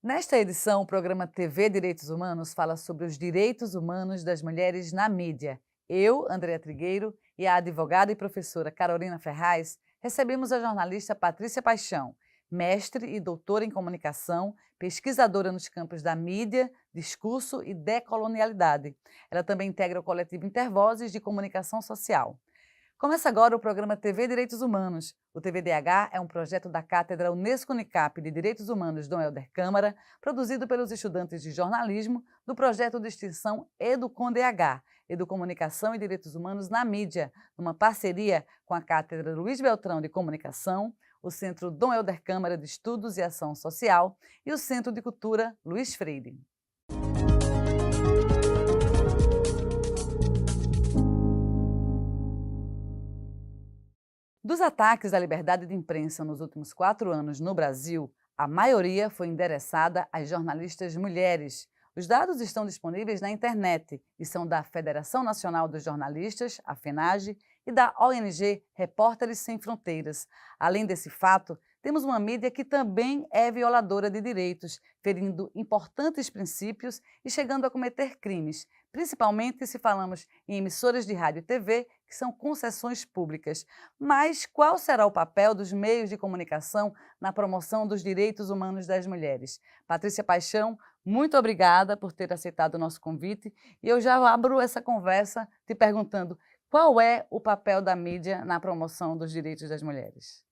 Nesta edição, o programa TV Direitos Humanos fala sobre os direitos humanos das mulheres na mídia. Eu, Andréa Trigueiro, e a advogada e professora Carolina Ferraz recebemos a jornalista Patrícia Paixão, mestre e doutora em comunicação, pesquisadora nos campos da mídia, discurso e decolonialidade. Ela também integra o coletivo Intervozes de Comunicação Social. Começa agora o programa TV Direitos Humanos. O TVDH é um projeto da Cátedra Unesco-Unicap de Direitos Humanos Dom Helder Câmara, produzido pelos estudantes de jornalismo do projeto de extensão EduComDH, Educomunicação e Direitos Humanos na Mídia, numa parceria com a Cátedra Luiz Beltrão de Comunicação, o Centro Dom Helder Câmara de Estudos e Ação Social e o Centro de Cultura Luiz Freire. Dos ataques à liberdade de imprensa nos últimos 4 anos no Brasil, a maioria foi endereçada às jornalistas mulheres. Os dados estão disponíveis na internet e são da Federação Nacional dos Jornalistas, a FENAGE, e da ONG Repórteres Sem Fronteiras. Além desse fato, temos uma mídia que também é violadora de direitos, ferindo importantes princípios e chegando a cometer crimes, principalmente se falamos em emissoras de rádio e TV, que são concessões públicas. Mas qual será o papel dos meios de comunicação na promoção dos direitos humanos das mulheres? Patrícia Paixão, muito obrigada por ter aceitado o nosso convite e eu já abro essa conversa te perguntando qual é o papel da mídia na promoção dos direitos das mulheres?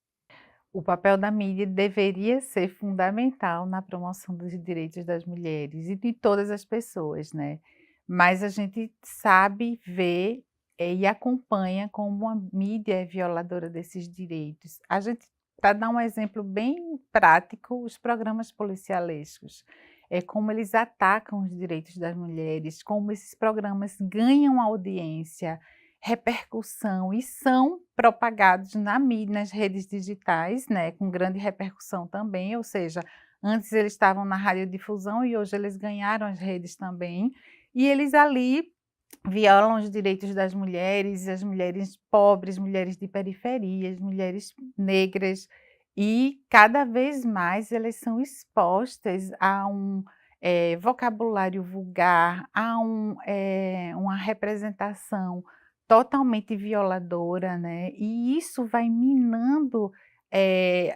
O papel da mídia deveria ser fundamental na promoção dos direitos das mulheres e de todas as pessoas, né? Mas a gente sabe ver e acompanha como a mídia é violadora desses direitos. A gente, para dar um exemplo bem prático, os programas policialescos, é como eles atacam os direitos das mulheres, como esses programas ganham audiência, repercussão e são propagados na mídia, nas redes digitais, né, com grande repercussão também, ou seja, antes eles estavam na radiodifusão e hoje eles ganharam as redes também, e eles ali violam os direitos das mulheres, as mulheres pobres, mulheres de periferias, mulheres negras, e cada vez mais elas são expostas a um vocabulário vulgar, a uma representação totalmente violadora, né, e isso vai minando,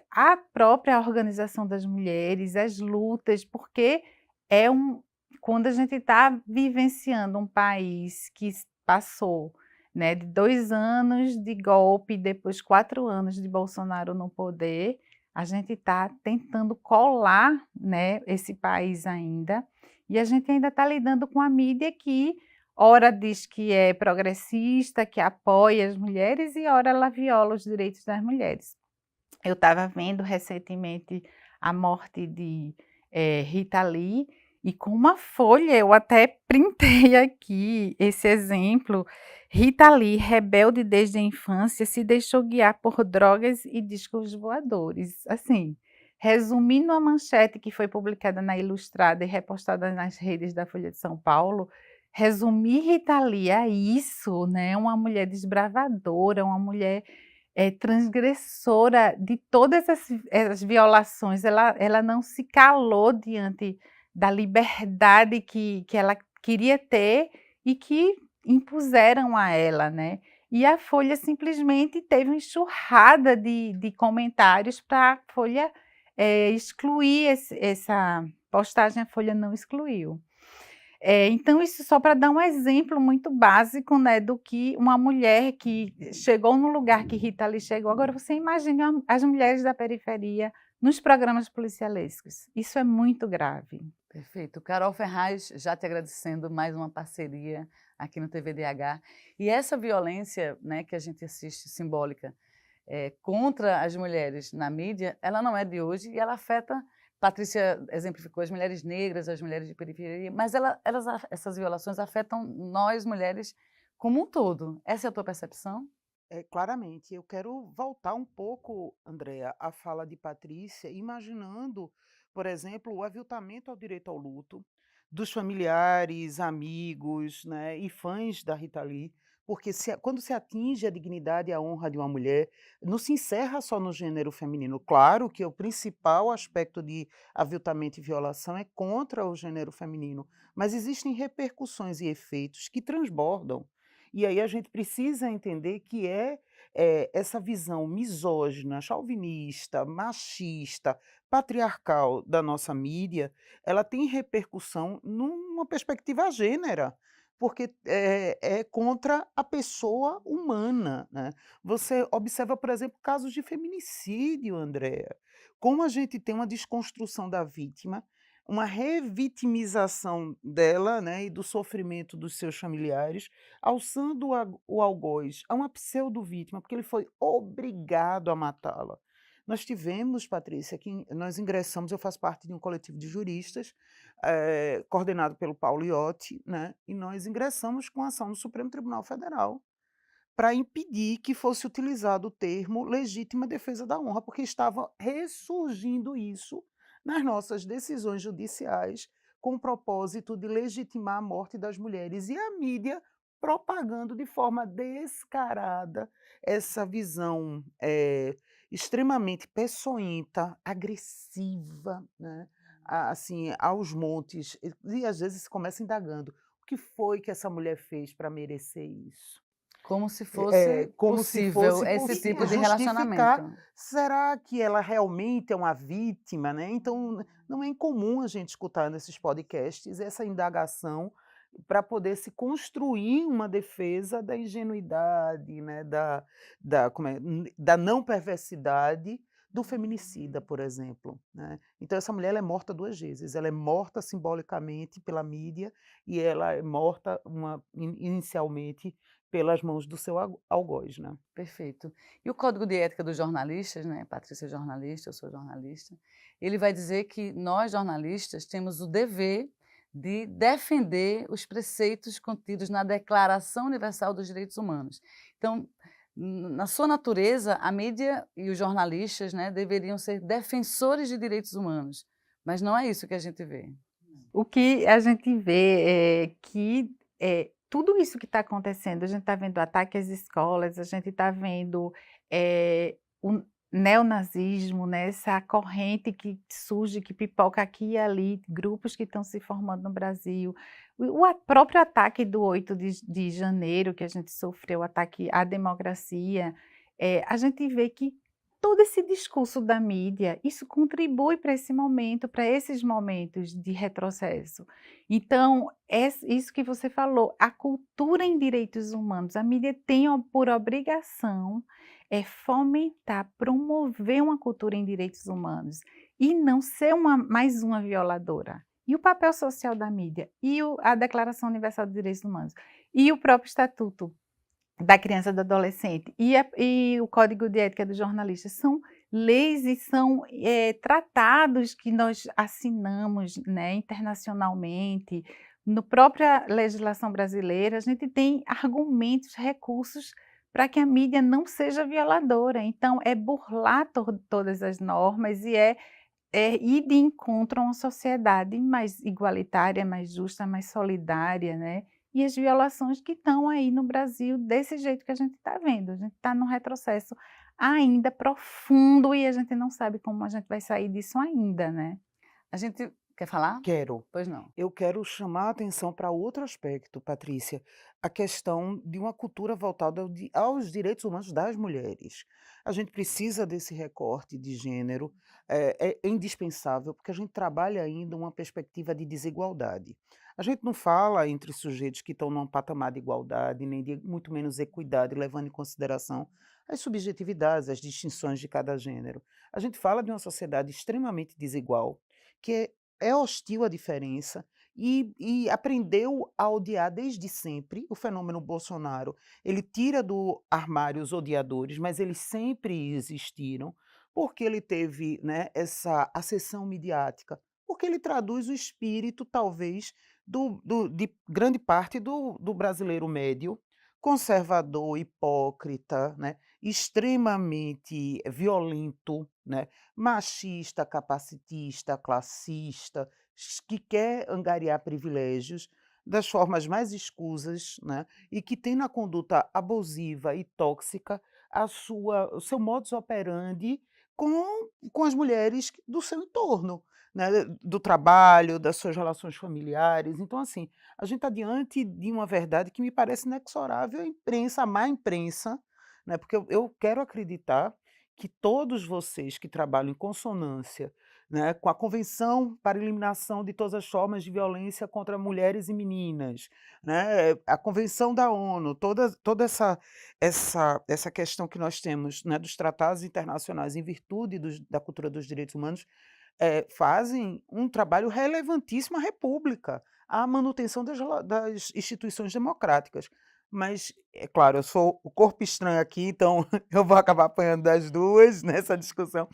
a própria organização das mulheres, as lutas, porque é um quando a gente está vivenciando um país que passou, né, de 2 anos de golpe, depois 4 anos de Bolsonaro no poder, a gente está tentando colar, né, esse país ainda, e a gente ainda está lidando com a mídia que ora diz que é progressista, que apoia as mulheres e ora ela viola os direitos das mulheres. Eu estava vendo recentemente a morte de Rita Lee e com uma folha, eu até printei aqui esse exemplo. Rita Lee, rebelde desde a infância, se deixou guiar por drogas e discos voadores. Assim, resumindo a manchete que foi publicada na Ilustrada e repostada nas redes da Folha de São Paulo, resumir Rita Lee a isso, né? Uma mulher desbravadora, uma mulher transgressora de todas as violações, ela não se calou diante da liberdade que ela queria ter e que impuseram a ela, né. E a Folha simplesmente teve uma enxurrada de comentários para a Folha, excluir essa postagem, a Folha não excluiu. Então isso só para dar um exemplo muito básico, né, do que uma mulher que chegou no lugar que Rita Lee chegou. Agora você imagina as mulheres da periferia nos programas policialescos. Isso é muito grave. Perfeito. Carol Ferraz, já te agradecendo mais uma parceria aqui no TVDH. E essa violência, né, que a gente assiste, simbólica, contra as mulheres na mídia, ela não é de hoje e ela afeta, Patrícia exemplificou, as mulheres negras, as mulheres de periferia, mas essas violações afetam nós, mulheres, como um todo. Essa é a tua percepção? Claramente. Eu quero voltar um pouco, Andréa, à fala de Patrícia, imaginando, por exemplo, o aviltamento ao direito ao luto dos familiares, amigos, né, e fãs da Rita Lee, porque quando se atinge a dignidade e a honra de uma mulher, não se encerra só no gênero feminino. Claro que o principal aspecto de aviltamento e violação é contra o gênero feminino, mas existem repercussões e efeitos que transbordam. E aí a gente precisa entender que essa visão misógina, chauvinista, machista, patriarcal da nossa mídia, ela tem repercussão numa perspectiva gênera, porque é contra a pessoa humana, né. Você observa, por exemplo, casos de feminicídio, Andréa, como a gente tem uma desconstrução da vítima, uma revitimização dela, né, e do sofrimento dos seus familiares, alçando o algoz a uma pseudo-vítima, porque ele foi obrigado a matá-la. Nós tivemos, Patrícia, que nós ingressamos, eu faço parte de um coletivo de juristas, coordenado pelo Paulo Iotti, né, e nós ingressamos com ação no Supremo Tribunal Federal para impedir que fosse utilizado o termo legítima defesa da honra, porque estava ressurgindo isso nas nossas decisões judiciais, com o propósito de legitimar a morte das mulheres. E a mídia propagando de forma descarada essa visão extremamente peçonhenta, agressiva, né? Assim, aos montes. E às vezes se começa indagando: o que foi que essa mulher fez para merecer isso? Como se fosse Como se possível fosse esse tipo de justificar, relacionamento. será que ela realmente é uma vítima, né? Então, não é incomum a gente escutar nesses podcasts essa indagação para poder se construir uma defesa da ingenuidade, né, da não perversidade do feminicida, por exemplo, né. Então essa mulher ela é morta 2 vezes, ela é morta simbolicamente pela mídia e ela é morta inicialmente pelas mãos do seu algoz, né. Perfeito. E o Código de Ética dos Jornalistas, né, Patrícia é jornalista, eu sou jornalista, ele vai dizer que nós jornalistas temos o dever de defender os preceitos contidos na Declaração Universal dos Direitos Humanos. Então, na sua natureza, a mídia e os jornalistas, né, deveriam ser defensores de direitos humanos, mas não é isso que a gente vê. O que a gente vê é que tudo isso que está acontecendo, a gente está vendo ataque às escolas, a gente está vendo o neonazismo, né, essa corrente que surge, que pipoca aqui e ali, grupos que estão se formando no Brasil. O próprio ataque do 8 de janeiro, que a gente sofreu, o ataque à democracia, a gente vê que todo esse discurso da mídia, isso contribui para esse momento, para esses momentos de retrocesso. Então, isso que você falou, a cultura em direitos humanos, a mídia tem por obrigação fomentar, promover uma cultura em direitos humanos e não ser mais uma violadora. E o papel social da mídia, e a Declaração Universal dos Direitos Humanos, e o próprio Estatuto da Criança e do Adolescente e o Código de Ética do Jornalista são leis e são tratados que nós assinamos, né, internacionalmente. No própria legislação brasileira, a gente tem argumentos, recursos para que a mídia não seja violadora. Então, é burlar todas as normas e ir de encontro a uma sociedade mais igualitária, mais justa, mais solidária, né? E as violações que estão aí no Brasil desse jeito que a gente está vendo. A gente está num retrocesso ainda profundo e a gente não sabe como a gente vai sair disso ainda, né? A gente quer falar? Quero. Pois não. Eu quero chamar a atenção para outro aspecto, Patrícia, a questão de uma cultura voltada aos direitos humanos das mulheres. A gente precisa desse recorte de gênero, é indispensável, porque a gente trabalha ainda uma perspectiva de desigualdade. A gente não fala entre sujeitos que estão num patamar de igualdade, nem de muito menos equidade, levando em consideração as subjetividades, as distinções de cada gênero. A gente fala de uma sociedade extremamente desigual, que é hostil à diferença e aprendeu a odiar desde sempre. O fenômeno Bolsonaro, ele tira do armário os odiadores, mas eles sempre existiram, porque ele teve, né, essa acessão midiática, porque ele traduz o espírito, talvez, de grande parte do brasileiro médio, conservador, hipócrita, né, extremamente violento, né, machista, capacitista, classista, que quer angariar privilégios, das formas mais escusas, né, e que tem na conduta abusiva e tóxica o seu modus operandi com as mulheres do seu entorno, né, do trabalho, das suas relações familiares. Então, assim, a gente está diante de uma verdade que me parece inexorável, a imprensa, a má imprensa, né, porque eu quero acreditar que todos vocês que trabalham em consonância, né, com a Convenção para a Eliminação de Todas as Formas de Violência contra Mulheres e Meninas, né, a Convenção da ONU, toda essa questão que nós temos, né, dos tratados internacionais em virtude da cultura dos direitos humanos, fazem um trabalho relevantíssimo à república, à manutenção das instituições democráticas. Mas, é claro, eu sou o corpo estranho aqui, então eu vou acabar apanhando das 2 nessa discussão,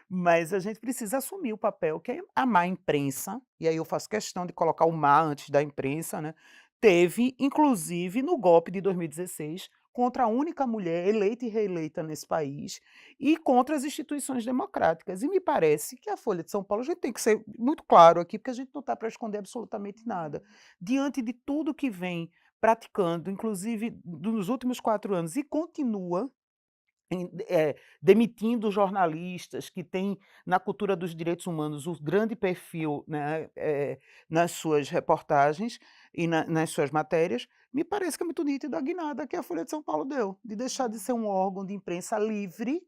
mas a gente precisa assumir o papel que a má imprensa, e aí eu faço questão de colocar o má antes da imprensa, né, teve, inclusive no golpe de 2016, contra a única mulher eleita e reeleita nesse país, e contra as instituições democráticas. E me parece que a Folha de São Paulo, a gente tem que ser muito claro aqui, porque a gente não está para esconder absolutamente nada. Diante de tudo que vem praticando, inclusive nos últimos 4 anos, e continua demitindo jornalistas que têm na cultura dos direitos humanos o grande perfil, né, nas suas reportagens e nas suas matérias, me parece que é muito nítido a guinada que a Folha de São Paulo deu, de deixar de ser um órgão de imprensa livre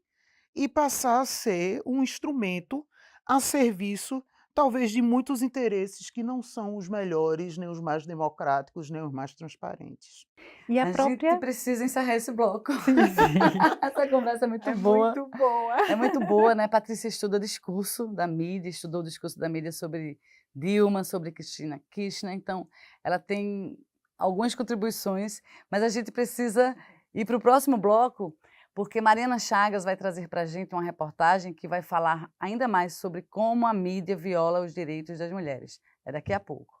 e passar a ser um instrumento a serviço, talvez, de muitos interesses que não são os melhores, nem os mais democráticos, nem os mais transparentes. E a A gente própria precisa encerrar esse bloco. sim, sim. Essa conversa é muito É boa. muito boa. É muito boa, né? Patrícia estuda discurso da mídia, estudou o discurso da mídia sobre Dilma, sobre Cristina Kirchner, então ela tem algumas contribuições, mas a gente precisa ir para o próximo bloco, porque Mariana Chagas vai trazer para a gente uma reportagem que vai falar ainda mais sobre como a mídia viola os direitos das mulheres. É daqui a pouco.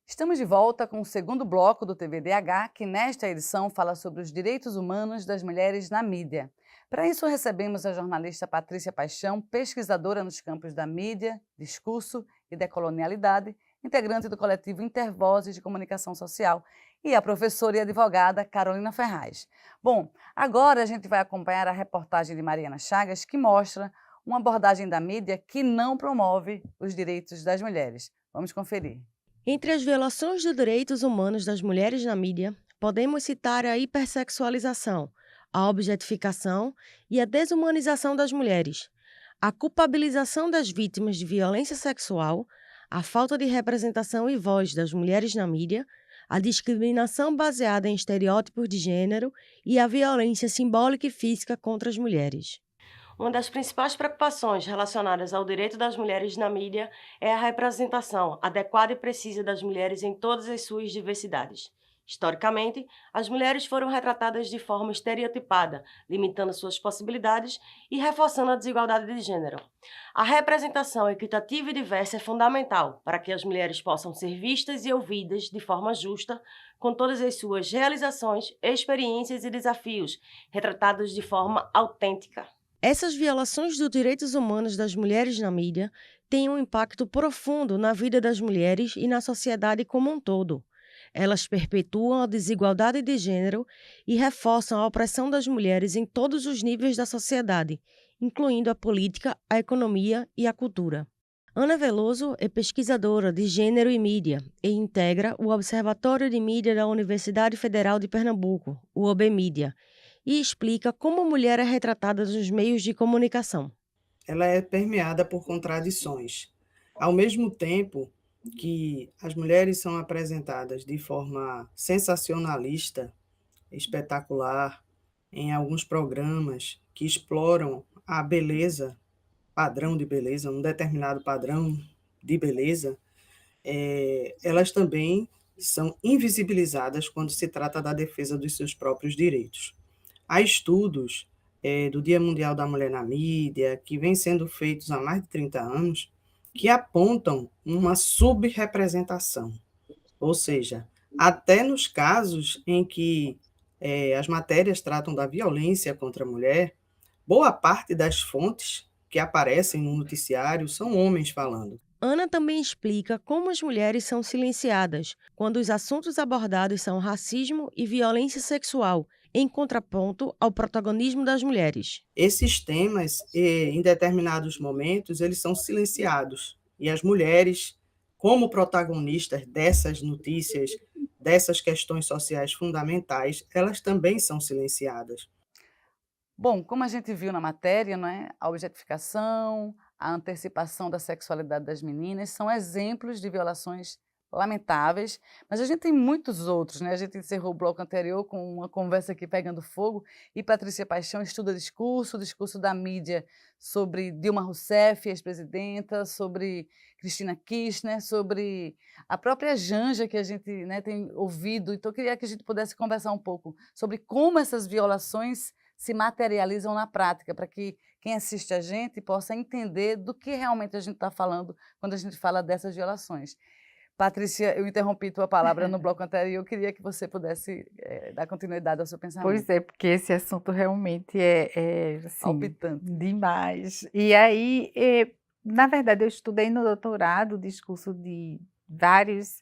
Estamos de volta com o segundo bloco do TVDH, que nesta edição fala sobre os direitos humanos das mulheres na mídia. Para isso, recebemos a jornalista Patrícia Paixão, pesquisadora nos campos da mídia, discurso e decolonialidade, integrante do coletivo Intervozes de Comunicação Social, e a professora e advogada Carolina Ferraz. Bom, agora a gente vai acompanhar a reportagem de Mariana Chagas, que mostra uma abordagem da mídia que não promove os direitos das mulheres. Vamos conferir. Entre as violações dos direitos humanos das mulheres na mídia, podemos citar a hipersexualização, a objetificação e a desumanização das mulheres, a culpabilização das vítimas de violência sexual, a falta de representação e voz das mulheres na mídia, a discriminação baseada em estereótipos de gênero e a violência simbólica e física contra as mulheres. Uma das principais preocupações relacionadas ao direito das mulheres na mídia é a representação adequada e precisa das mulheres em todas as suas diversidades. Historicamente, as mulheres foram retratadas de forma estereotipada, limitando suas possibilidades e reforçando a desigualdade de gênero. A representação equitativa e diversa é fundamental para que as mulheres possam ser vistas e ouvidas de forma justa, com todas as suas realizações, experiências e desafios, retratados de forma autêntica. Essas violações dos direitos humanos das mulheres na mídia têm um impacto profundo na vida das mulheres e na sociedade como um todo. Elas perpetuam a desigualdade de gênero e reforçam a opressão das mulheres em todos os níveis da sociedade, incluindo a política, a economia e a cultura. Ana Veloso é pesquisadora de gênero e mídia e integra o Observatório de Mídia da Universidade Federal de Pernambuco, o OBMídia, e explica como a mulher é retratada nos meios de comunicação. Ela é permeada por contradições. Ao mesmo tempo que as mulheres são apresentadas de forma sensacionalista, espetacular, em alguns programas que exploram a beleza, padrão de beleza, um determinado padrão de beleza, elas também são invisibilizadas quando se trata da defesa dos seus próprios direitos. Há estudos do Dia Mundial da Mulher na Mídia, que vêm sendo feitos há mais de 30 anos, que apontam uma subrepresentação, ou seja, até nos casos em que as matérias tratam da violência contra a mulher, boa parte das fontes que aparecem no noticiário são homens falando. Ana também explica como as mulheres são silenciadas quando os assuntos abordados são racismo e violência sexual, em contraponto ao protagonismo das mulheres. Esses temas, em determinados momentos, eles são silenciados. E as mulheres, como protagonistas dessas notícias, dessas questões sociais fundamentais, elas também são silenciadas. Bom, como a gente viu na matéria, não é? A objetificação, a antecipação da sexualidade das meninas são exemplos de violações lamentáveis, mas a gente tem muitos outros, né? A gente encerrou o bloco anterior com uma conversa aqui pegando fogo e Patrícia Paixão estuda discurso, o discurso da mídia sobre Dilma Rousseff, ex-presidenta, sobre Cristina Kirchner, sobre a própria Janja que a gente, né, tem ouvido. Então eu queria que a gente pudesse conversar um pouco sobre como essas violações se materializam na prática, para que quem assiste a gente possa entender do que realmente a gente está falando quando a gente fala dessas violações. Patrícia, eu interrompi tua palavra no bloco anterior, eu queria que você pudesse dar continuidade ao seu pensamento. Pois é, porque esse assunto realmente é assim, Palpitante. demais. E aí, na verdade, eu estudei no doutorado o discurso de vários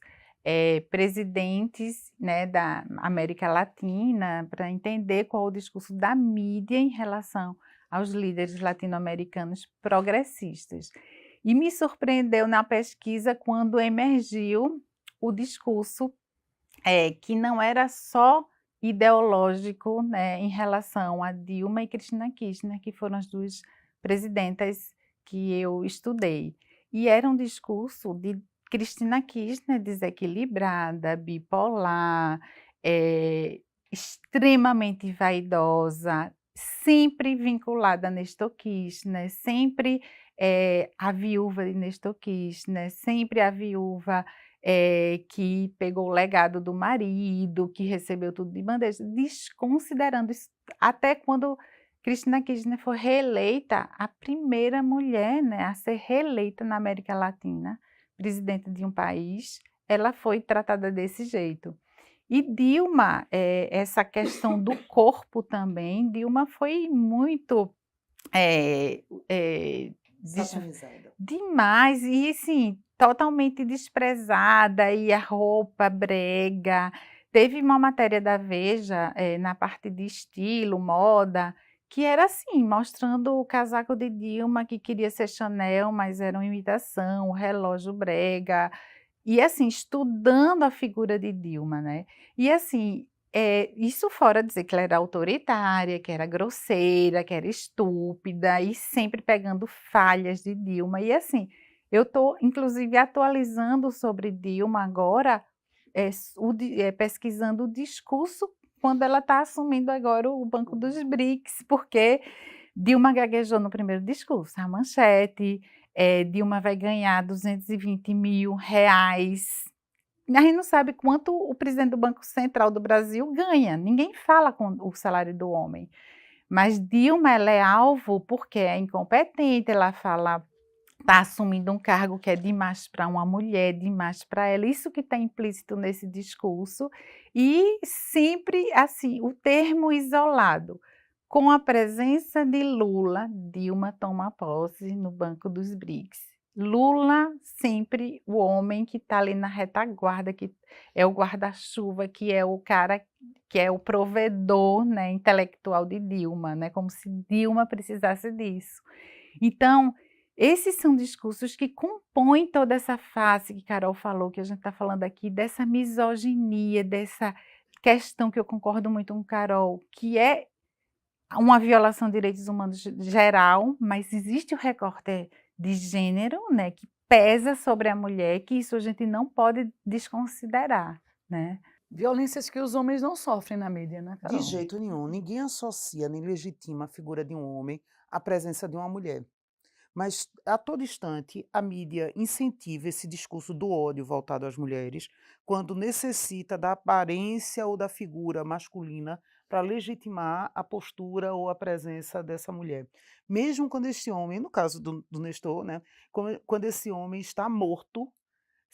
presidentes, né, da América Latina, para entender qual é o discurso da mídia em relação aos líderes latino-americanos progressistas. E me surpreendeu na pesquisa quando emergiu o discurso que não era só ideológico, né, em relação a Dilma e Cristina Kirchner, que foram as duas presidentas que eu estudei. E era um discurso de Cristina Kirchner desequilibrada, bipolar, extremamente vaidosa, sempre vinculada a Nestor Kirchner, sempre a viúva de Nestor Kirchner, sempre a viúva que pegou o legado do marido, que recebeu tudo de bandeja, desconsiderando isso, até quando Cristina Kirchner foi reeleita, a primeira mulher, né, a ser reeleita na América Latina, presidente de um país, ela foi tratada desse jeito. E Dilma, essa questão do corpo também, Dilma foi muito Satanizada. demais, e assim, totalmente desprezada, e a roupa brega. Teve uma matéria da Veja, na parte de estilo, moda, que era assim, mostrando o casaco de Dilma, que queria ser Chanel, mas era uma imitação, o relógio brega, e assim, estudando a figura de Dilma, né. E assim, isso fora dizer que ela era autoritária, que era grosseira, que era estúpida, e sempre pegando falhas de Dilma. E assim, eu estou inclusive atualizando sobre Dilma agora, pesquisando o discurso quando ela está assumindo agora o Banco dos BRICS, porque Dilma gaguejou no primeiro discurso, a manchete, Dilma vai ganhar R$220 mil. A gente não sabe quanto o presidente do Banco Central do Brasil ganha, ninguém fala com o salário do homem. Mas Dilma, ela é alvo porque é incompetente, ela fala, está assumindo um cargo que é demais para uma mulher, demais para ela, isso que está implícito nesse discurso, e sempre assim, o termo isolado. Com a presença de Lula, Dilma toma posse no Banco dos BRICS. Lula, sempre o homem que está ali na retaguarda, que é o guarda-chuva, que é o cara, que é o provedor, né, intelectual de Dilma, né, como se Dilma precisasse disso. Então, esses são discursos que compõem toda essa face que Carol falou, que a gente está falando aqui, dessa misoginia, dessa questão que eu concordo muito com Carol, que é uma violação de direitos humanos geral, mas existe o recorte de gênero, né, que pesa sobre a mulher, que isso a gente não pode desconsiderar, né? Violências que os homens não sofrem na mídia, né, Carol? De jeito nenhum. Ninguém associa nem legitima a figura de um homem à presença de uma mulher. Mas, a todo instante, a mídia incentiva esse discurso do ódio voltado às mulheres, quando necessita da aparência ou da figura masculina para legitimar a postura ou a presença dessa mulher. Mesmo quando esse homem, no caso do Nestor, né, quando esse homem está morto,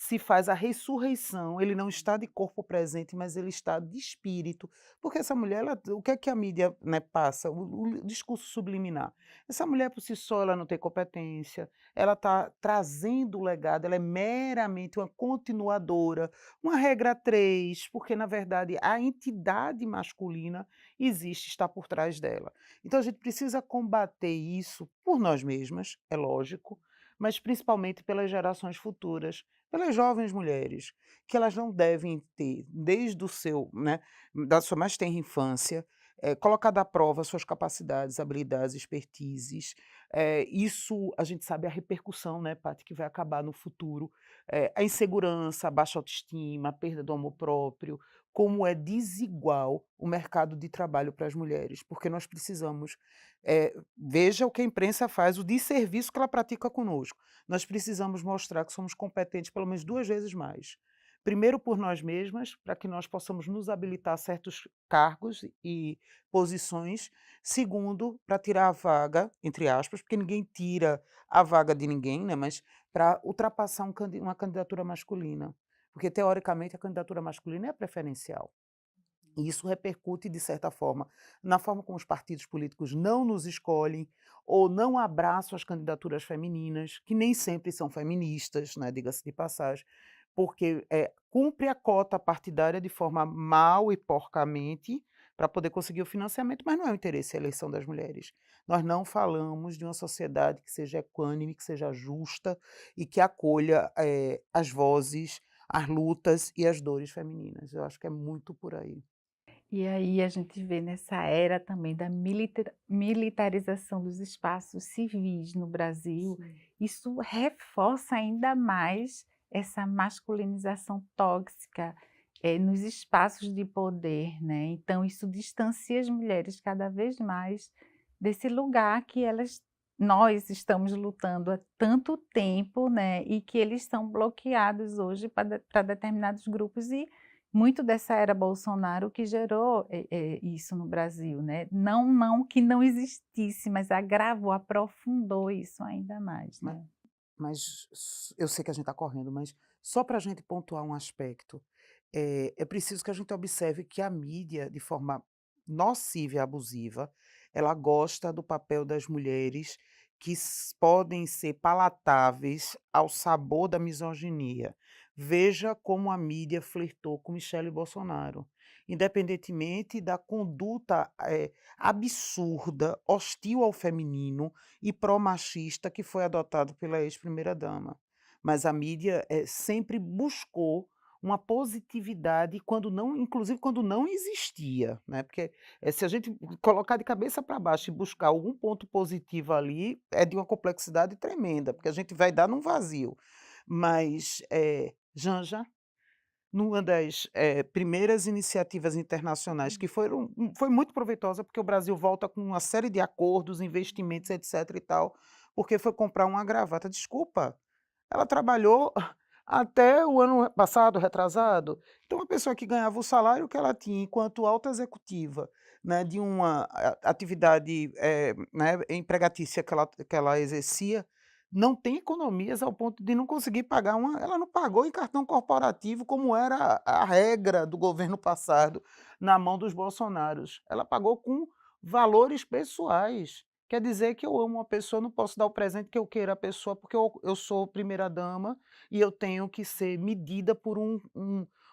se faz a ressurreição, ele não está de corpo presente, mas ele está de espírito, porque essa mulher, o que é que a mídia, né, passa? O discurso subliminar. Essa mulher por si só, ela não tem competência, ela está trazendo o legado, ela é meramente uma continuadora, uma regra 3, porque na verdade a entidade masculina existe, está por trás dela. Então a gente precisa combater isso por nós mesmas, é lógico, mas principalmente pelas gerações futuras, pelas jovens mulheres, que elas não devem ter, desde o seu, né, da sua mais tenra infância, colocado à prova suas capacidades, habilidades, expertises. Isso a gente sabe a repercussão, né, Paty, que vai acabar no futuro. A insegurança, a baixa autoestima, a perda do amor próprio, como é desigual o mercado de trabalho para as mulheres, porque nós precisamos, veja o que a imprensa faz, o desserviço que ela pratica conosco. Nós precisamos mostrar que somos competentes pelo menos 2 vezes mais. Primeiro por nós mesmas, para que nós possamos nos habilitar a certos cargos e posições. Segundo, para tirar a vaga, entre aspas, porque ninguém tira a vaga de ninguém, né, mas para ultrapassar uma candidatura masculina. Porque, teoricamente, a candidatura masculina é a preferencial. E isso repercute, de certa forma, na forma como os partidos políticos não nos escolhem ou não abraçam as candidaturas femininas, que nem sempre são feministas, né, diga-se de passagem, porque cumpre a cota partidária de forma mal e porcamente para poder conseguir o financiamento, mas não é o interesse a eleição das mulheres. Nós não falamos de uma sociedade que seja equânime, que seja justa e que acolha as vozes, as lutas e as dores femininas. Eu acho que é muito por aí. E aí a gente vê nessa era também da militarização dos espaços civis no Brasil, isso reforça ainda mais essa masculinização tóxica, nos espaços de poder, né. Então isso distancia as mulheres cada vez mais desse lugar que nós estamos lutando há tanto tempo, né, e que eles são bloqueados hoje para determinados grupos e muito dessa era Bolsonaro que gerou, isso no Brasil, né. Não que não existisse, mas agravou, aprofundou isso ainda mais, Ma né. mas eu sei que a gente está correndo, mas só para a gente pontuar um aspecto, é preciso que a gente observe que a mídia, de forma nociva e abusiva, ela gosta do papel das mulheres que podem ser palatáveis ao sabor da misoginia. Veja como a mídia flertou com Michele Bolsonaro, independentemente da conduta absurda, hostil ao feminino e pró-machista que foi adotado pela ex-primeira-dama. Mas a mídia sempre buscou uma positividade quando não, inclusive quando não existia, né, porque, se a gente colocar de cabeça para baixo e buscar algum ponto positivo ali, é de uma complexidade tremenda, porque a gente vai dar num vazio. Mas, Janja, numa das, primeiras iniciativas internacionais que foi muito proveitosa, porque o Brasil volta com uma série de acordos, investimentos, etc e tal, porque foi comprar uma gravata. Desculpa, ela trabalhou até o ano passado, retrasado. Então, uma pessoa que ganhava o salário que ela tinha enquanto alta executiva, né, de uma atividade, né, empregatícia que ela exercia, não tem economias ao ponto de não conseguir pagar ela não pagou em cartão corporativo como era a regra do governo passado na mão dos Bolsonaros. Ela pagou com valores pessoais. Quer dizer que eu amo uma pessoa, não posso dar o presente que eu queira à pessoa, porque eu sou primeira-dama e eu tenho que ser medida por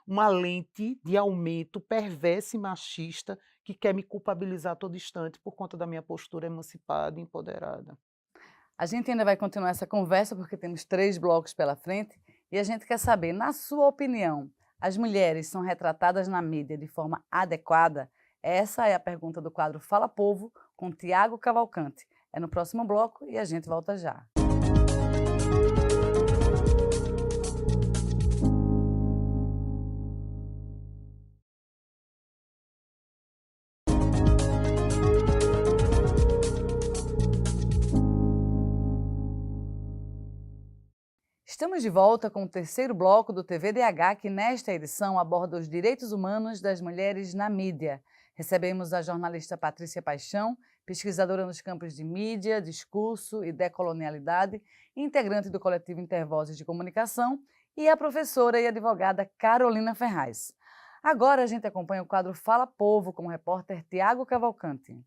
uma lente de aumento perversa e machista que quer me culpabilizar a todo instante por conta da minha postura emancipada e empoderada. A gente ainda vai continuar essa conversa porque temos 3 blocos pela frente e a gente quer saber, na sua opinião, as mulheres são retratadas na mídia de forma adequada? Essa é a pergunta do quadro Fala Povo com Tiago Cavalcante. É no próximo bloco e a gente volta já. Estamos de volta com o terceiro bloco do TVDH, que nesta edição aborda os direitos humanos das mulheres na mídia. Recebemos a jornalista Patrícia Paixão, pesquisadora nos campos de mídia, discurso e decolonialidade, integrante do coletivo Intervozes de Comunicação, e a professora e advogada Carolina Ferraz. Agora a gente acompanha o quadro Fala Povo com o repórter Tiago Cavalcante.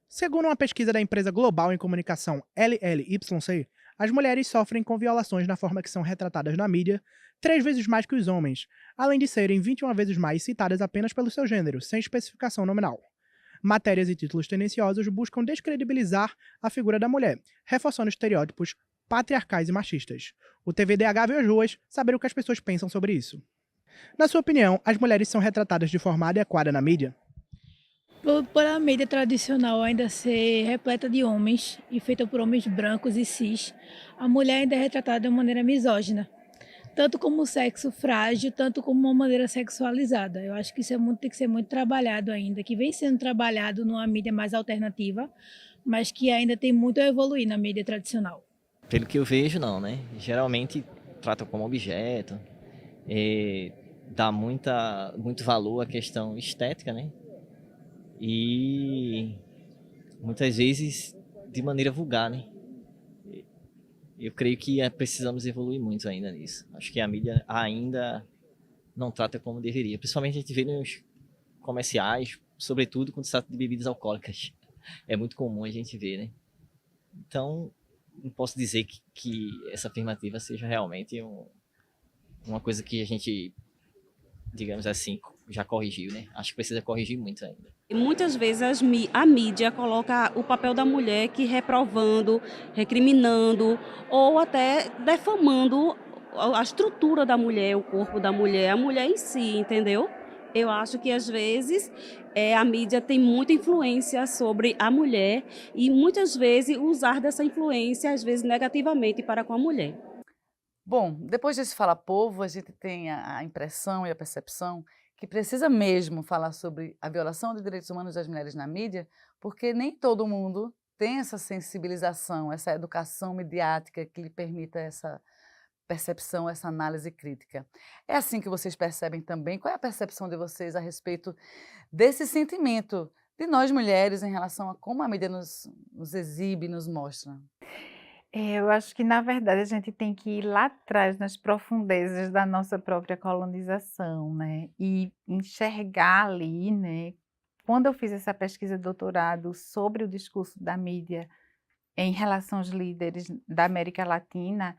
Segundo uma pesquisa da empresa global em comunicação LLYC, as mulheres sofrem com violações na forma que são retratadas na mídia 3 vezes mais que os homens, além de serem 21 vezes mais citadas apenas pelo seu gênero, sem especificação nominal. Matérias e títulos tendenciosos buscam descredibilizar a figura da mulher, reforçando estereótipos patriarcais e machistas. O TVDH veio às ruas saber o que as pessoas pensam sobre isso. Na sua opinião, as mulheres são retratadas de forma adequada na mídia? Por a mídia tradicional ainda ser repleta de homens e feita por homens brancos e cis, a mulher ainda é retratada de uma maneira misógina, tanto como sexo frágil, tanto como uma maneira sexualizada. Eu acho que isso tem que ser muito trabalhado ainda, que vem sendo trabalhado numa mídia mais alternativa, mas que ainda tem muito a evoluir na mídia tradicional. Pelo que eu vejo, não, né? Geralmente tratam como objeto, dá muito valor à questão estética, né? E muitas vezes de maneira vulgar, né? Eu creio que precisamos evoluir muito ainda nisso. Acho que a mídia ainda não trata como deveria. Principalmente a gente vê nos comerciais, sobretudo quando se trata de bebidas alcoólicas. É muito comum a gente ver, né? Então, não posso dizer que essa afirmativa seja realmente uma coisa que a gente, digamos assim, já corrigiu, né? Acho que precisa corrigir muito ainda. E muitas vezes a mídia coloca o papel da mulher que reprovando, recriminando ou até defamando a estrutura da mulher, o corpo da mulher, a mulher em si, entendeu? Eu acho que às vezes a mídia tem muita influência sobre a mulher e muitas vezes usar dessa influência, às vezes negativamente para com a mulher. Bom, depois desse Fala Povo, a gente tem a impressão e a percepção que precisa mesmo falar sobre a violação de direitos humanos das mulheres na mídia, porque nem todo mundo tem essa sensibilização, essa educação midiática que lhe permita essa percepção, essa análise crítica. É assim que vocês percebem também? Qual é a percepção de vocês a respeito desse sentimento de nós mulheres em relação a como a mídia nos exibe, nos mostra? Eu acho que, na verdade, a gente tem que ir lá atrás, nas profundezas da nossa própria colonização, né? E enxergar ali, né? Quando eu fiz essa pesquisa de doutorado sobre o discurso da mídia em relação aos líderes da América Latina,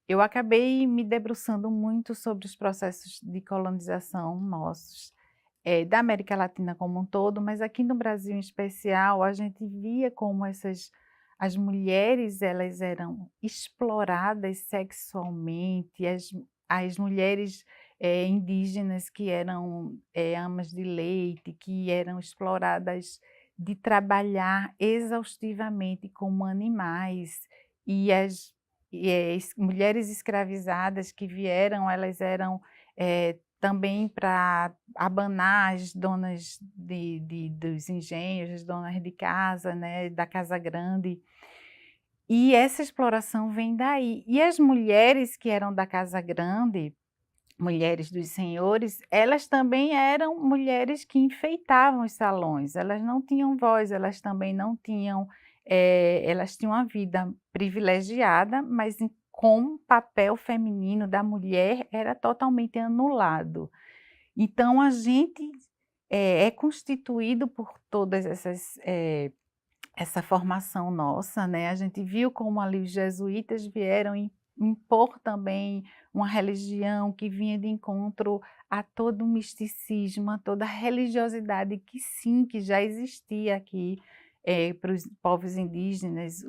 eu acabei me debruçando muito sobre os processos de colonização nossos, da América Latina como um todo, mas aqui no Brasil em especial, a gente via como as mulheres, elas eram exploradas sexualmente, as mulheres indígenas que eram amas de leite, que eram exploradas de trabalhar exaustivamente como animais, e as mulheres escravizadas que vieram, elas eram também para abanar as donas dos engenhos, as donas de casa, né, da casa grande. E essa exploração vem daí. E as mulheres que eram da casa grande, mulheres dos senhores, elas também eram mulheres que enfeitavam os salões. Elas não tinham voz, elas também não tinham, elas tinham uma vida privilegiada, mas com o papel feminino da mulher era totalmente anulado. Então, a gente é constituído por todas essa formação nossa, né? A gente viu como ali os jesuítas vieram impor também uma religião que vinha de encontro a todo o misticismo, a toda a religiosidade que sim, que já existia aqui para os povos indígenas,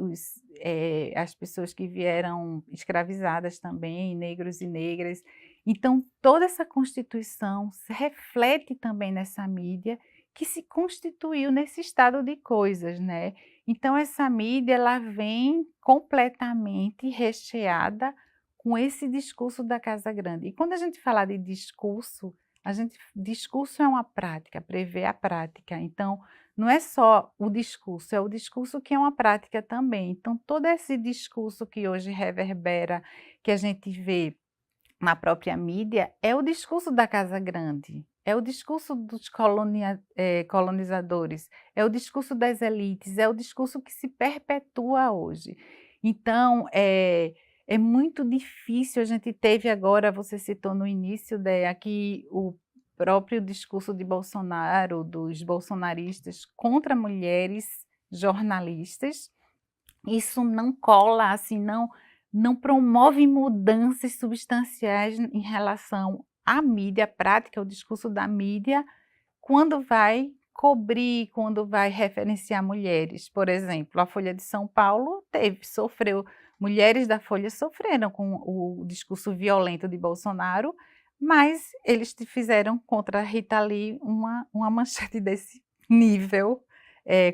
as pessoas que vieram escravizadas também, negros e negras. Então, toda essa constituição se reflete também nessa mídia que se constituiu nesse estado de coisas, né? Então, essa mídia, ela vem completamente recheada com esse discurso da Casa Grande. E quando a gente fala de discurso, discurso é uma prática, prevê a prática. Então, não é só o discurso, é o discurso que é uma prática também. Então, todo esse discurso que hoje reverbera, que a gente vê na própria mídia é o discurso da Casa Grande, é o discurso dos colonizadores, é o discurso das elites, é o discurso que se perpetua hoje. Então, é muito difícil. A gente teve agora, você citou no início, aqui o próprio discurso de Bolsonaro, dos bolsonaristas contra mulheres jornalistas. Isso não cola, assim, não promove mudanças substanciais em relação à mídia, à prática, ao discurso da mídia, quando vai cobrir, quando vai referenciar mulheres. Por exemplo, a Folha de São Paulo sofreu, mulheres da Folha sofreram com o discurso violento de Bolsonaro, mas eles fizeram contra a Rita Lee uma manchete desse nível,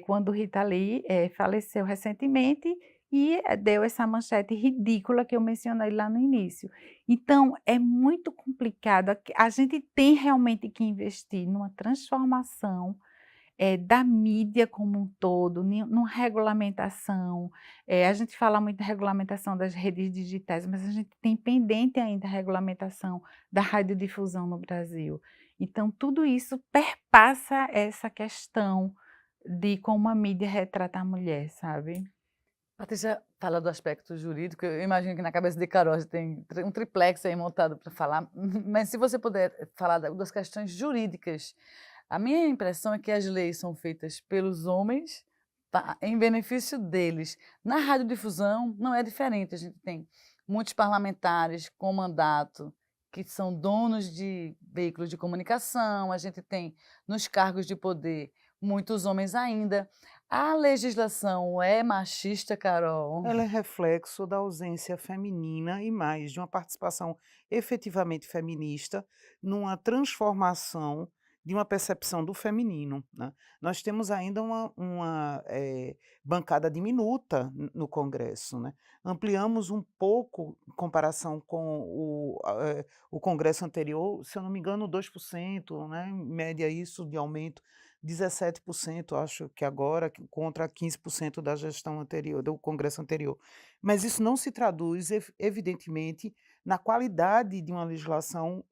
quando Rita Lee faleceu recentemente, e deu essa manchete ridícula que eu mencionei lá no início. Então, é muito complicado. A gente tem realmente que investir numa transformação da mídia como um todo, numa regulamentação. A gente fala muito da regulamentação das redes digitais, mas a gente tem pendente ainda a regulamentação da radiodifusão no Brasil. Então, tudo isso perpassa essa questão de como a mídia retrata a mulher, sabe? Patrícia fala do aspecto jurídico. Eu imagino que na cabeça de Carol você tem um triplex aí montado para falar, mas se você puder falar das questões jurídicas. A minha impressão é que as leis são feitas pelos homens em benefício deles. Na radiodifusão não é diferente. A gente tem muitos parlamentares com mandato que são donos de veículos de comunicação, a gente tem nos cargos de poder muitos homens ainda. A legislação é machista, Carol? Ela é reflexo da ausência feminina e mais de uma participação efetivamente feminista numa transformação de uma percepção do feminino, né? Nós temos ainda uma bancada diminuta no Congresso, né? Ampliamos um pouco em comparação com o Congresso anterior, se eu não me engano, 2%, né? Em média isso de aumento, 17%, acho que agora, contra 15% da gestão anterior, do Congresso anterior. Mas isso não se traduz, evidentemente, na qualidade de uma legislação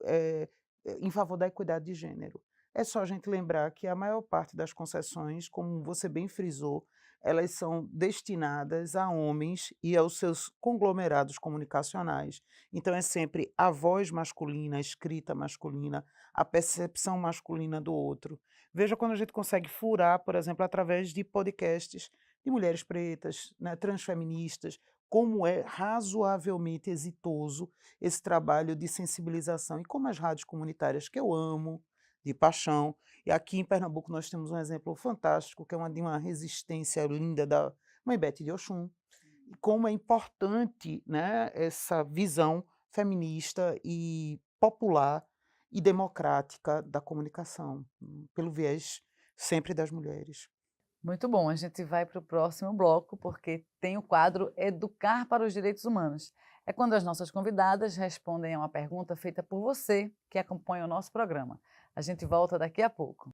em favor da equidade de gênero. É só a gente lembrar que a maior parte das concessões, como você bem frisou, elas são destinadas a homens e aos seus conglomerados comunicacionais. Então é sempre a voz masculina, a escrita masculina, a percepção masculina do outro. Veja quando a gente consegue furar, por exemplo, através de podcasts de mulheres pretas, né, transfeministas, como é razoavelmente exitoso esse trabalho de sensibilização. E como as rádios comunitárias, que eu amo, de paixão. E aqui em Pernambuco nós temos um exemplo fantástico, que é de uma resistência linda da Mãe Bete de Oxum. E como é importante, né, essa visão feminista e popular e democrática da comunicação, pelo viés sempre das mulheres. Muito bom, a gente vai para o próximo bloco, porque tem o quadro Educar para os Direitos Humanos. É quando as nossas convidadas respondem a uma pergunta feita por você, que acompanha o nosso programa. A gente volta daqui a pouco.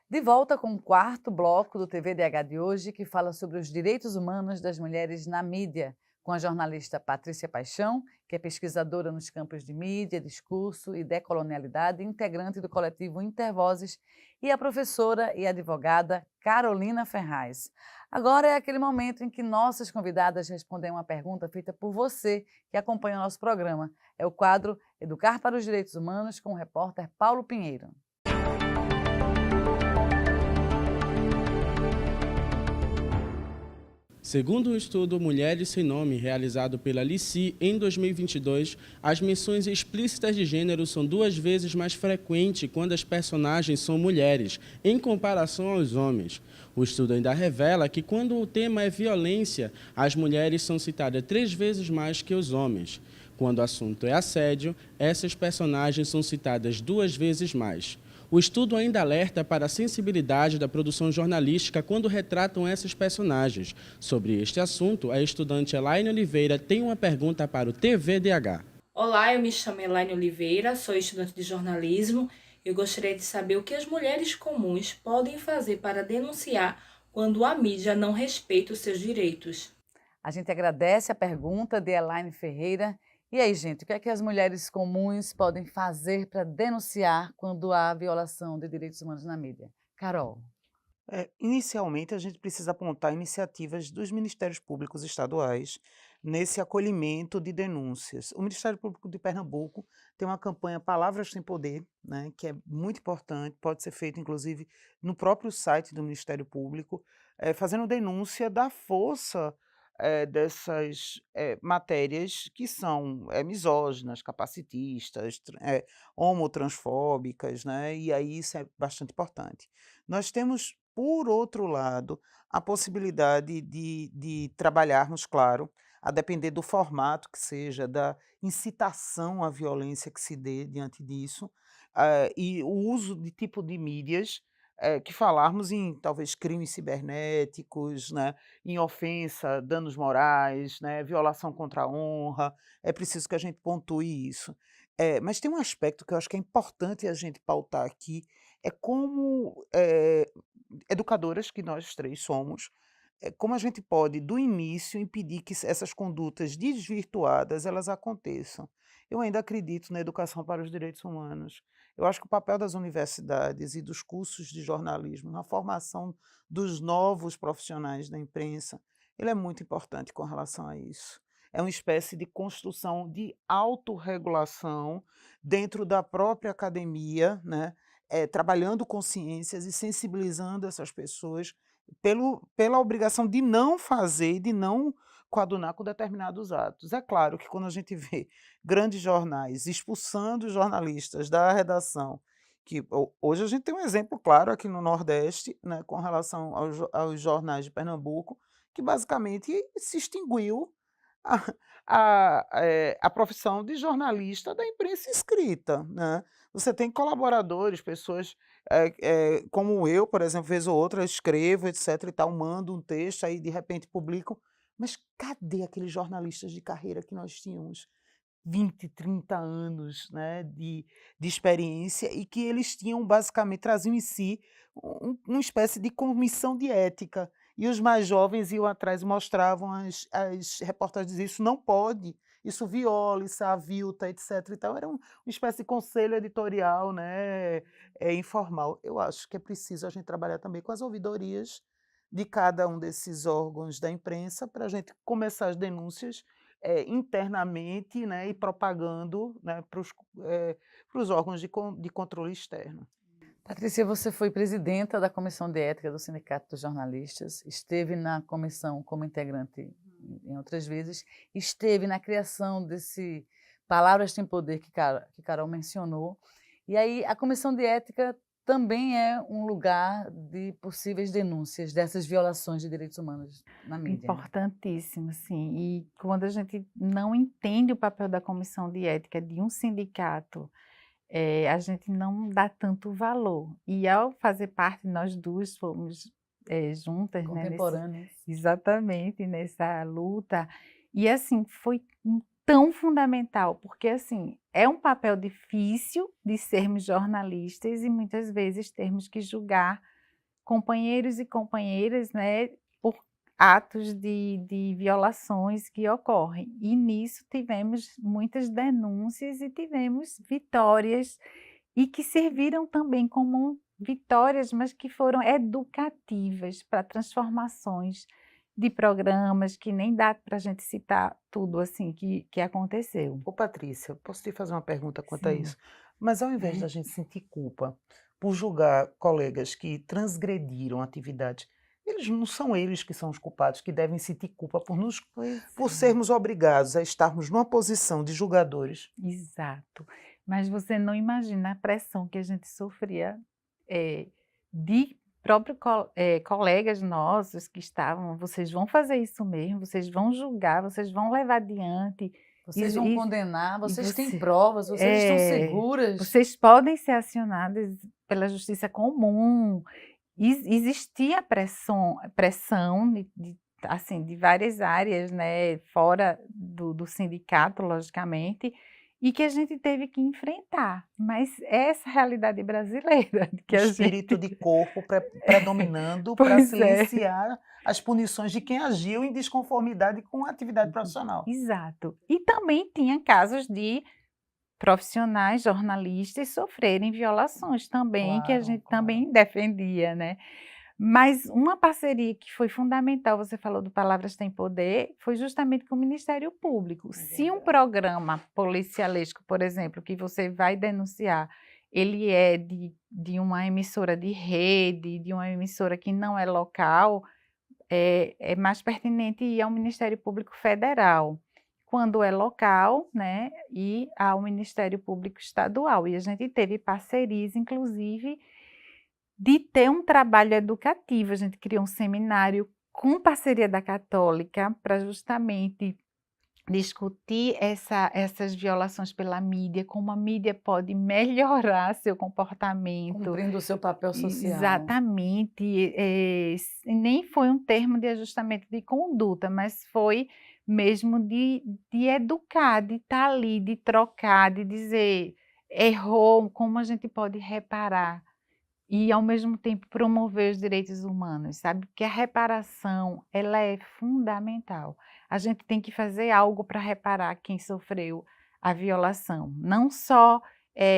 De volta com o quarto bloco do TVDH de hoje, que fala sobre os direitos humanos das mulheres na mídia, com a jornalista Patrícia Paixão, que é pesquisadora nos campos de mídia, discurso e decolonialidade, integrante do coletivo Intervozes, e a professora e advogada Carolina Ferraz. Agora é aquele momento em que nossas convidadas respondem uma pergunta feita por você, que acompanha o nosso programa. É o quadro Educar para os Direitos Humanos, com o repórter Paulo Pinheiro. Segundo um estudo Mulheres Sem Nome, realizado pela LICI em 2022, as menções explícitas de gênero são 2 vezes mais frequentes quando as personagens são mulheres, em comparação aos homens. O estudo ainda revela que quando o tema é violência, as mulheres são citadas 3 vezes mais que os homens. Quando o assunto é assédio, essas personagens são citadas 2 vezes mais. O estudo ainda alerta para a sensibilidade da produção jornalística quando retratam essas personagens. Sobre este assunto, a estudante Elaine Oliveira tem uma pergunta para o TVDH. Olá, eu me chamo Elaine Oliveira, sou estudante de jornalismo. Eu gostaria de saber o que as mulheres comuns podem fazer para denunciar quando a mídia não respeita os seus direitos. A gente agradece a pergunta de Elaine Ferreira. E aí, gente, o que é que as mulheres comuns podem fazer para denunciar quando há violação de direitos humanos na mídia? Carol. Inicialmente, a gente precisa apontar iniciativas dos Ministérios Públicos Estaduais nesse acolhimento de denúncias. O Ministério Público de Pernambuco tem uma campanha Palavras Sem Poder, né, que é muito importante, pode ser feito inclusive no próprio site do Ministério Público, fazendo denúncia da força dessas matérias que são misóginas, capacitistas, homotransfóbicas, né, e aí isso é bastante importante. Nós temos, por outro lado, a possibilidade de trabalharmos, claro, a depender do formato que seja, da incitação à violência que se dê diante disso, e o uso de tipo de mídias, que falarmos em talvez crimes cibernéticos, né, em ofensa, danos morais, né, violação contra a honra, é preciso que a gente pontue isso. Mas tem um aspecto que eu acho que é importante a gente pautar aqui, é como educadoras que nós três somos, como a gente pode, do início, impedir que essas condutas desvirtuadas elas aconteçam. Eu ainda acredito na educação para os direitos humanos. Eu acho que o papel das universidades e dos cursos de jornalismo na formação dos novos profissionais da imprensa, ele é muito importante com relação a isso. É uma espécie de construção de autorregulação dentro da própria academia, né? Trabalhando consciências e sensibilizando essas pessoas pela obrigação de não fazer, de não coadunar com determinados atos. É claro que quando a gente vê grandes jornais expulsando jornalistas da redação, que hoje a gente tem um exemplo claro aqui no Nordeste, né, com relação aos jornais de Pernambuco, que basicamente se extinguiu a, a profissão de jornalista da imprensa escrita, né? Você tem colaboradores, pessoas como eu, por exemplo, vez ou outra, escrevo, etc. e tal, mando um texto, aí de repente publico. Mas cadê aqueles jornalistas de carreira que nós tínhamos? 20, 30 anos, né, de experiência e que eles tinham basicamente, traziam em si uma espécie de comissão de ética. E os mais jovens iam atrás e mostravam as reportagens, diziam, isso não pode, isso viola, isso avilta, etc. Então, era uma espécie de conselho editorial, né, informal. Eu acho que é preciso a gente trabalhar também com as ouvidorias de cada um desses órgãos da imprensa para a gente começar as denúncias internamente, né, e propagando, né, para os órgãos de controle externo. Patrícia, você foi presidenta da Comissão de Ética do Sindicato dos Jornalistas, esteve na comissão como integrante em outras vezes, esteve na criação desse Palavras Sem Poder que Carol mencionou, e aí a Comissão de Ética também é um lugar de possíveis denúncias dessas violações de direitos humanos na mídia. Importantíssimo, sim. E quando a gente não entende o papel da comissão de ética de um sindicato, a gente não dá tanto valor. E ao fazer parte, nós duas fomos juntas, né, contemporâneas. Exatamente, nessa luta. E assim, foi tão fundamental, porque assim, é um papel difícil de sermos jornalistas e muitas vezes termos que julgar companheiros e companheiras, né, por atos de violações que ocorrem. E nisso tivemos muitas denúncias e tivemos vitórias e que serviram também como vitórias, mas que foram educativas para transformações de programas, que nem dá para a gente citar tudo assim que aconteceu. Ô Patrícia, posso te fazer uma pergunta quanto a Sim. isso? Mas ao invés da gente sentir culpa por julgar colegas que transgrediram atividades, eles não são eles que são os culpados, que devem sentir culpa por sermos obrigados a estarmos numa posição de julgadores. Exato. Mas você não imagina a pressão que a gente sofria de próprios colegas nossos que estavam, vocês vão fazer isso mesmo, vocês vão julgar, vocês vão levar adiante. Vocês vão condenar, vocês têm provas, vocês estão seguras. Vocês podem ser acionadas pela justiça comum. Existia pressão assim, de várias áreas, né, fora do sindicato, logicamente, e que a gente teve que enfrentar. Mas essa realidade brasileira que O a espírito gente... de corpo predominando para Pois é. silenciar as punições de quem agiu em desconformidade com a atividade profissional. Exato. E também tinha casos de profissionais, jornalistas sofrerem violações também, que a Claro, gente claro. também defendia, né. Mas uma parceria que foi fundamental, você falou do Palavras Têm Poder, foi justamente com o Ministério Público. Se um programa policialesco, por exemplo, que você vai denunciar, ele é de uma emissora de rede, de uma emissora que não é local, é mais pertinente ir ao Ministério Público Federal. Quando é local, né, ir ao Ministério Público Estadual. E a gente teve parcerias, inclusive, de ter um trabalho educativo. A gente criou um seminário com parceria da Católica para justamente discutir essas violações pela mídia, como a mídia pode melhorar seu comportamento. Cumprindo o seu papel social. Exatamente. Nem foi um termo de ajustamento de conduta, mas foi mesmo de educar, de estar ali, de trocar, de dizer, errou, como a gente pode reparar e, ao mesmo tempo, promover os direitos humanos, sabe? Porque a reparação, ela é fundamental. A gente tem que fazer algo para reparar quem sofreu a violação, não só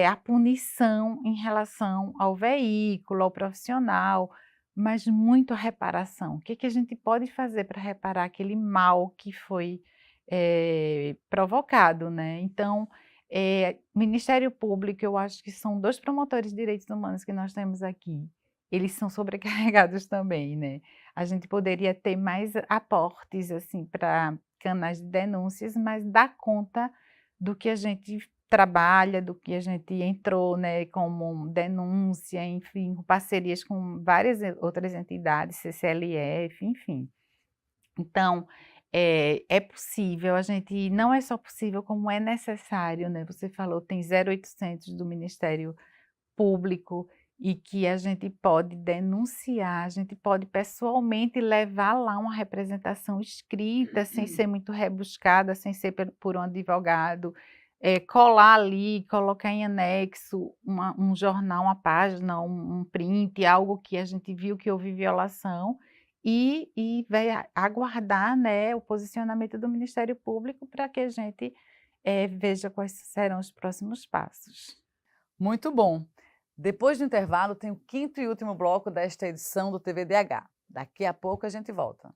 a punição em relação ao veículo, ao profissional, mas muito a reparação. O que a gente pode fazer para reparar aquele mal que foi provocado, né? Então, Ministério Público, eu acho que são 2 promotores de direitos humanos que nós temos aqui. Eles são sobrecarregados também, né? A gente poderia ter mais aportes, assim, para canais de denúncias, mas dá conta do que a gente trabalha, do que a gente entrou, né, como denúncia, enfim, com parcerias com várias outras entidades, CCLF, enfim. Então, é possível, a gente não é só possível, como é necessário, né? Você falou, tem 0800 do Ministério Público e que a gente pode denunciar, a gente pode pessoalmente levar lá uma representação escrita, sem ser muito rebuscada, sem ser por um advogado, colar ali, colocar em anexo um jornal, uma página, um print, algo que a gente viu que houve violação, e vai aguardar, né, o posicionamento do Ministério Público para que a gente veja quais serão os próximos passos. Muito bom. Depois do intervalo, tem o 5º e último bloco desta edição do TVDH. Daqui a pouco a gente volta.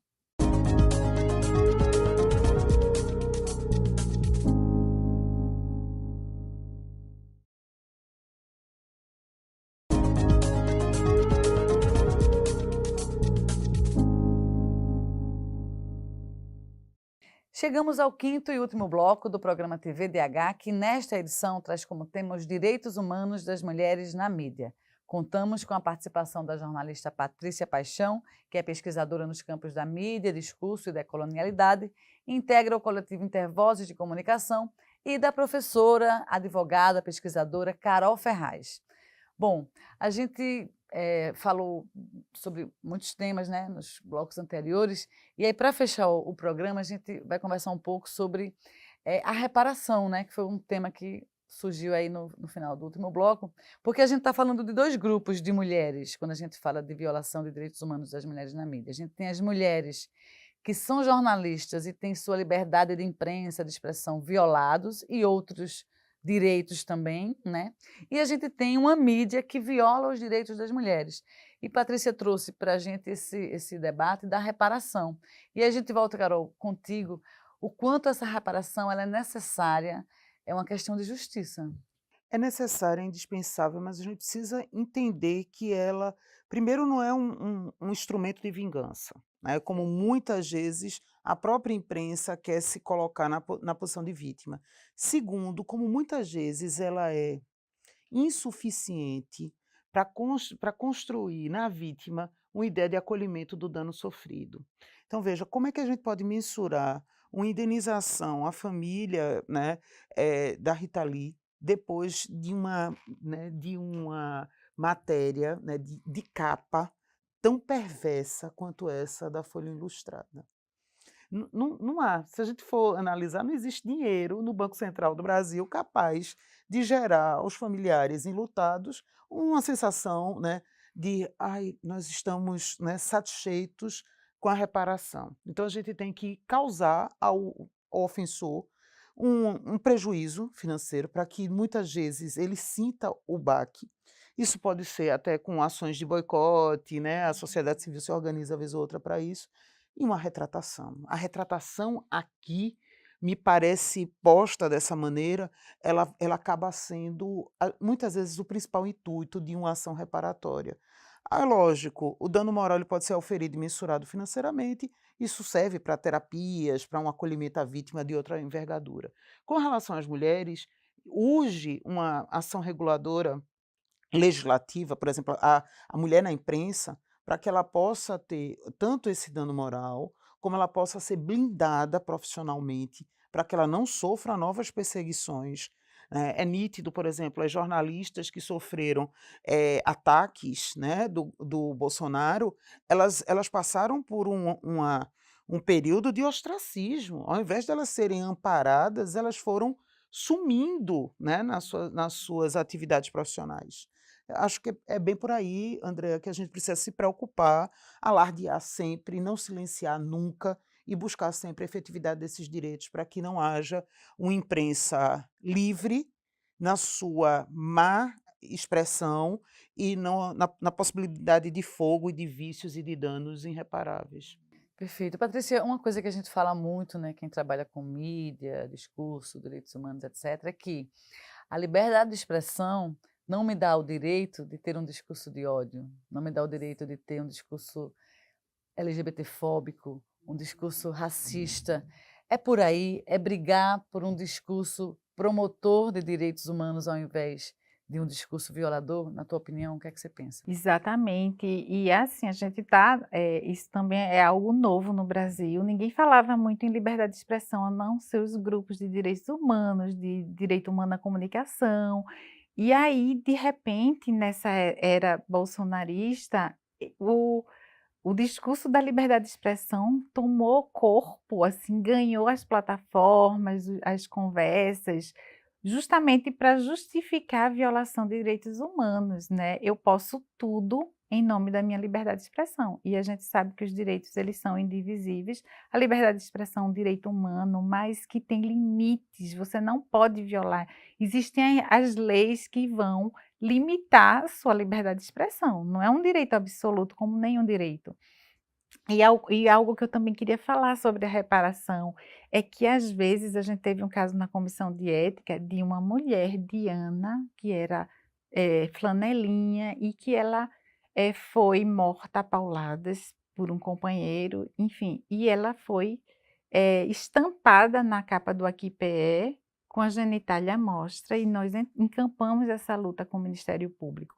Chegamos ao 5º e último bloco do programa TVDH, que nesta edição traz como tema os direitos humanos das mulheres na mídia. Contamos com a participação da jornalista Patrícia Paixão, que é pesquisadora nos campos da mídia, discurso e decolonialidade, integra o coletivo Intervozes de Comunicação, e da professora, advogada, pesquisadora Carol Ferraz. Bom, a gente falou sobre muitos temas, né, nos blocos anteriores, e aí, para fechar o programa, a gente vai conversar um pouco sobre a reparação, né, que foi um tema que surgiu aí no final do último bloco, porque a gente está falando de 2 grupos de mulheres, quando a gente fala de violação de direitos humanos das mulheres na mídia. A gente tem as mulheres que são jornalistas e têm sua liberdade de imprensa, de expressão violados, e outros direitos também, né? E a gente tem uma mídia que viola os direitos das mulheres. E Patrícia trouxe para a gente esse debate da reparação. E a gente volta, Carol, contigo, o quanto essa reparação ela é necessária, é uma questão de justiça. É necessária, é indispensável, mas a gente precisa entender que ela, primeiro, não é um instrumento de vingança, né? Como muitas vezes a própria imprensa quer se colocar na posição de vítima. Segundo, como muitas vezes ela é insuficiente para construir na vítima uma ideia de acolhimento do dano sofrido. Então, veja, como é que a gente pode mensurar uma indenização à família, né, da Rita Lee, depois de uma matéria, né, de capa tão perversa quanto essa da Folha Ilustrada. Não há, se a gente for analisar, não existe dinheiro no Banco Central do Brasil capaz de gerar aos familiares enlutados uma sensação, né, de ai, nós estamos, né, satisfeitos com a reparação. Então a gente tem que causar ao ofensor um prejuízo financeiro para que muitas vezes ele sinta o baque. Isso pode ser até com ações de boicote, né? A sociedade civil se organiza vez ou outra para isso, e uma retratação. A retratação aqui, me parece posta dessa maneira, ela acaba sendo muitas vezes o principal intuito de uma ação reparatória. Lógico, o dano moral ele pode ser auferido e mensurado financeiramente, isso serve para terapias, para um acolhimento à vítima de outra envergadura. Com relação às mulheres, urge uma ação reguladora legislativa, por exemplo, a mulher na imprensa, para que ela possa ter tanto esse dano moral, como ela possa ser blindada profissionalmente, para que ela não sofra novas perseguições. É nítido, por exemplo, as jornalistas que sofreram ataques, né, do Bolsonaro, elas passaram por um período de ostracismo. Ao invés de elas serem amparadas, elas foram sumindo, né, nas suas atividades profissionais. Acho que é bem por aí, Andréa, que a gente precisa se preocupar, alardear sempre, não silenciar nunca e buscar sempre a efetividade desses direitos para que não haja uma imprensa livre na sua má expressão e na possibilidade de fogo e de vícios e de danos irreparáveis. Perfeito. Patrícia, uma coisa que a gente fala muito, né, quem trabalha com mídia, discurso, direitos humanos, etc., é que a liberdade de expressão não me dá o direito de ter um discurso de ódio, não me dá o direito de ter um discurso LGBT-fóbico, um discurso racista. É por aí, é brigar por um discurso promotor de direitos humanos ao invés de um discurso violador? Na tua opinião, o que é que você pensa? Exatamente, e assim, a gente isso também é algo novo no Brasil, ninguém falava muito em liberdade de expressão, a não ser os grupos de direitos humanos, de direito humano à comunicação, e aí, de repente, nessa era bolsonarista, o discurso da liberdade de expressão tomou corpo, assim, ganhou as plataformas, as conversas, justamente para justificar a violação de direitos humanos, né? Eu posso tudo em nome da minha liberdade de expressão. E a gente sabe que os direitos eles são indivisíveis. A liberdade de expressão é um direito humano, mas que tem limites, você não pode violar. Existem as leis que vão limitar a sua liberdade de expressão. Não é um direito absoluto como nenhum direito. E algo que eu também queria falar sobre a reparação é que, às vezes, a gente teve um caso na comissão de ética de uma mulher, Diana, que era flanelinha e que ela foi morta a pauladas por um companheiro, enfim, e ela foi estampada na capa do Aqui-PE com a genitália à mostra e nós encampamos essa luta com o Ministério Público.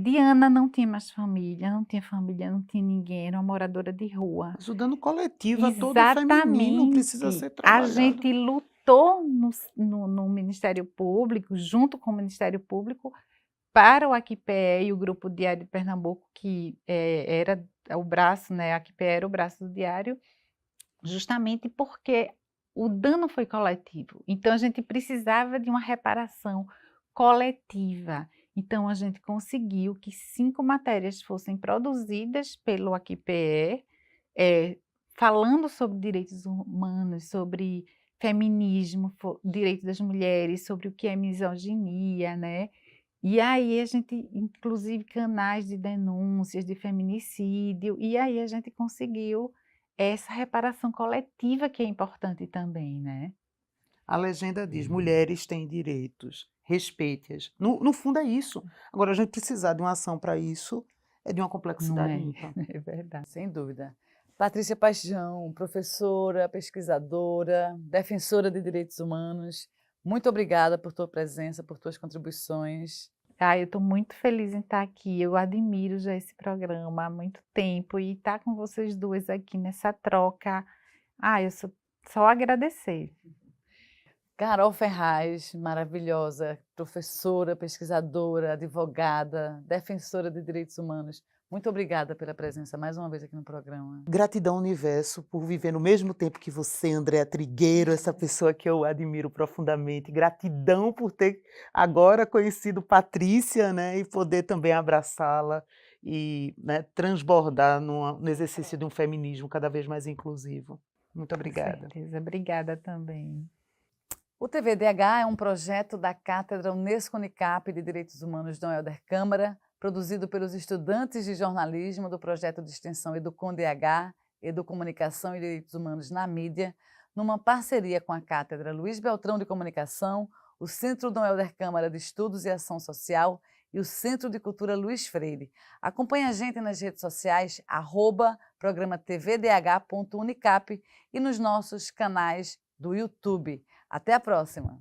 Diana não tinha mais família, não tinha ninguém, era uma moradora de rua. Mas o dano coletivo a todo feminino precisa ser A trabalhado. gente lutou no Ministério Público, junto com o Ministério Público, para o Aqui-PE e o Grupo Diário de Pernambuco, que era o braço, né? Aqui-PE era o braço do Diário, justamente porque o dano foi coletivo. Então, a gente precisava de uma reparação coletiva. Então, a gente conseguiu que 5 matérias fossem produzidas pelo Aqui-PE, falando sobre direitos humanos, sobre feminismo, direitos das mulheres, sobre o que é misoginia, né? E aí a gente, inclusive, canais de denúncias de feminicídio, e aí a gente conseguiu essa reparação coletiva que é importante também, né? A legenda diz, mulheres têm direitos, respeite-as. No fundo é isso. Agora, a gente precisar de uma ação para isso é de uma complexidade ímpar. É verdade. Sem dúvida. Patrícia Paixão, professora, pesquisadora, defensora de direitos humanos, muito obrigada por tua presença, por tuas contribuições. Eu estou muito feliz em estar aqui, eu admiro já esse programa há muito tempo e estar com vocês duas aqui nessa troca, eu só agradecer. Carol Ferraz, maravilhosa, professora, pesquisadora, advogada, defensora de direitos humanos. Muito obrigada pela presença mais uma vez aqui no programa. Gratidão, universo, por viver no mesmo tempo que você, Andréa Trigueiro, essa pessoa que eu admiro profundamente. Gratidão por ter agora conhecido Patrícia, né, e poder também abraçá-la e, né, transbordar no exercício de um feminismo cada vez mais inclusivo. Muito Com obrigada. certeza. Obrigada também. O TVDH é um projeto da Cátedra Unesco Unicap de Direitos Humanos Dom Helder Câmara, produzido pelos estudantes de jornalismo do projeto de extensão EducomDH, Educomunicação e Direitos Humanos na Mídia, numa parceria com a Cátedra Luiz Beltrão de Comunicação, o Centro Dom Helder Câmara de Estudos e Ação Social e o Centro de Cultura Luiz Freire. Acompanhe a gente nas redes sociais, @programa tvdh.unicap e nos nossos canais do YouTube. Até a próxima!